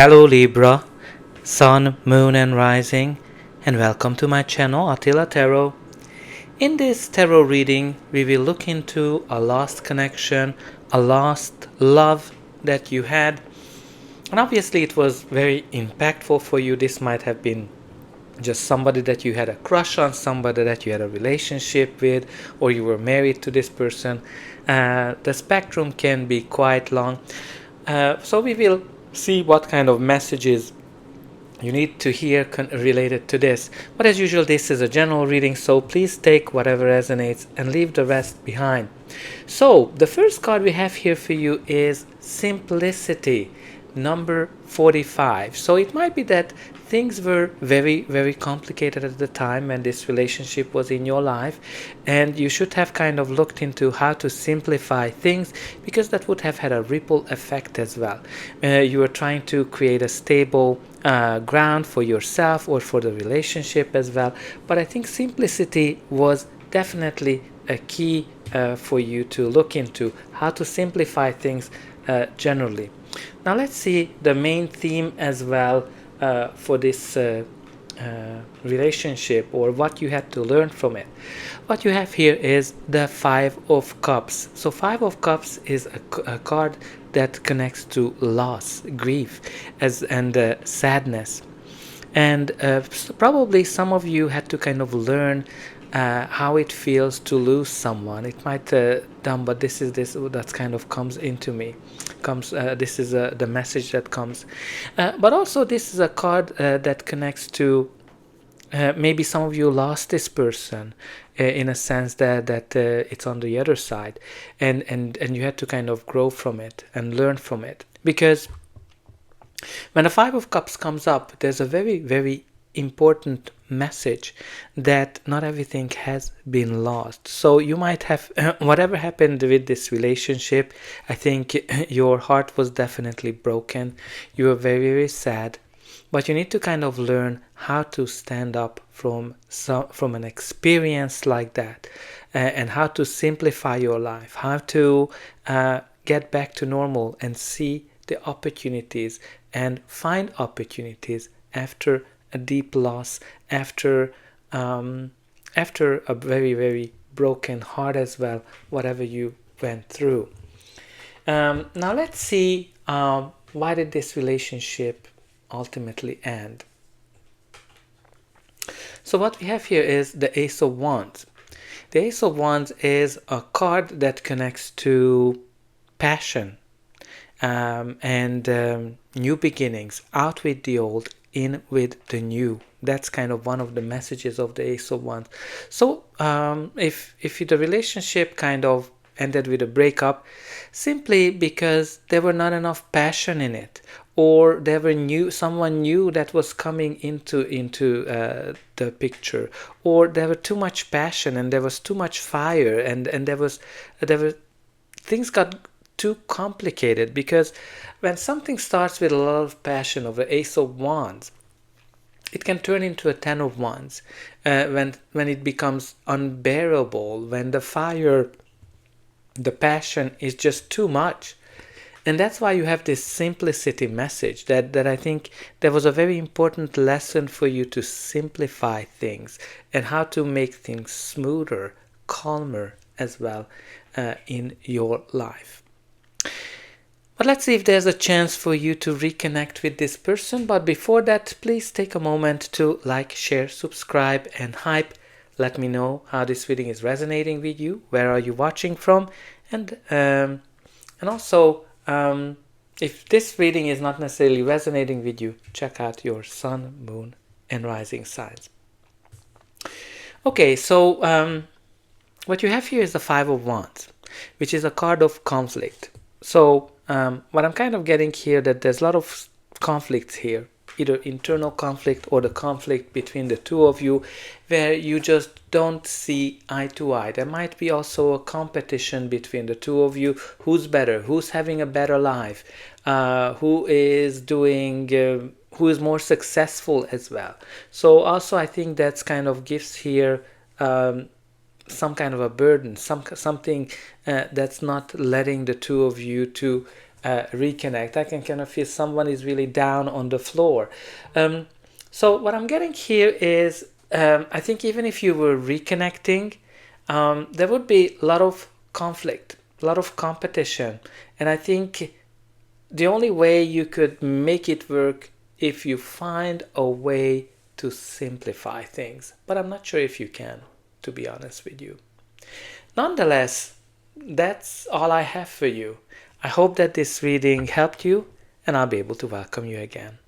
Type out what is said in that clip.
Hello Libra, Sun, Moon and Rising, and welcome to my channel Attila Tarot. In this tarot reading, we will look into a lost connection, a lost love that you had. And obviously it was very impactful for you. This might have been just somebody that you had a crush on, somebody that you had a relationship with, or you were married to this person. The spectrum can be quite long. So we will see what kind of messages you need to hear related to this. But as usual, this is a general reading, so please take whatever resonates and leave the rest behind. So the first card we have here for you is Simplicity, number 45. So it might be that things were very, very complicated at the time when this relationship was in your life, and you should have kind of looked into how to simplify things, because that would have had a ripple effect as well. You were trying to create a stable ground for yourself or for the relationship as well, but I think simplicity was definitely a key for you to look into how to simplify things generally. Now let's see the main theme as well for this relationship, or what you had to learn from it. What you have here is the Five of Cups. So Five of Cups is a card that connects to loss, grief, and sadness. And probably some of you had to kind of learn how it feels to lose someone. It might dumb, but this that kind of comes into me. This is the message that comes. But also this is a card that connects to maybe some of you lost this person in a sense that it's on the other side, and you had to kind of grow from it and learn from it. Because when the Five of Cups comes up, there's a very, very important message that not everything has been lost. So you might have, whatever happened with this relationship, I think your heart was definitely broken. You were very, very sad. But you need to kind of learn how to stand up from an experience like that, and how to simplify your life, how to get back to normal and see the opportunities and find opportunities after a deep loss, after a very, very broken heart as well, whatever you went through. Now let's see, why did this relationship ultimately end. So what we have here is the Ace of Wands. The Ace of Wands is a card that connects to passion, and new beginnings, out with the old, in with the new. That's kind of one of the messages of the Ace of Wands. So if the relationship kind of ended with a breakup, simply because there were not enough passion in it, or there were someone new that was coming into the picture, or there were too much passion and there was too much fire, and there were things got too complicated. Because when something starts with a lot of passion of the Ace of Wands, it can turn into a Ten of Wands when it becomes unbearable, when the fire, the passion is just too much. And that's why you have this simplicity message, that I think there was a very important lesson for you to simplify things and how to make things smoother, calmer as well in your life. But let's see if there's a chance for you to reconnect with this person. But before that, please take a moment to like, share, subscribe, and hype. Let me know how this reading is resonating with you. Where are you watching from? And also, if this reading is not necessarily resonating with you, check out your sun, moon, and rising signs. Okay, so what you have here is the Five of Wands, which is a card of conflict. So what I'm kind of getting here, that there's a lot of conflicts here, either internal conflict or the conflict between the two of you, where you just don't see eye to eye. There might be also a competition between the two of you. Who's better? Who's having a better life? Who is more successful as well? So also I think that's kind of gives here some kind of a burden, something that's not letting the two of you to reconnect. I can kind of feel someone is really down on the floor. So what I'm getting here is, I think even if you were reconnecting, there would be a lot of conflict, a lot of competition. And I think the only way you could make it work if you find a way to simplify things. But I'm not sure if you can, to be honest with you. Nonetheless, that's all I have for you. I hope that this reading helped you, and I'll be able to welcome you again.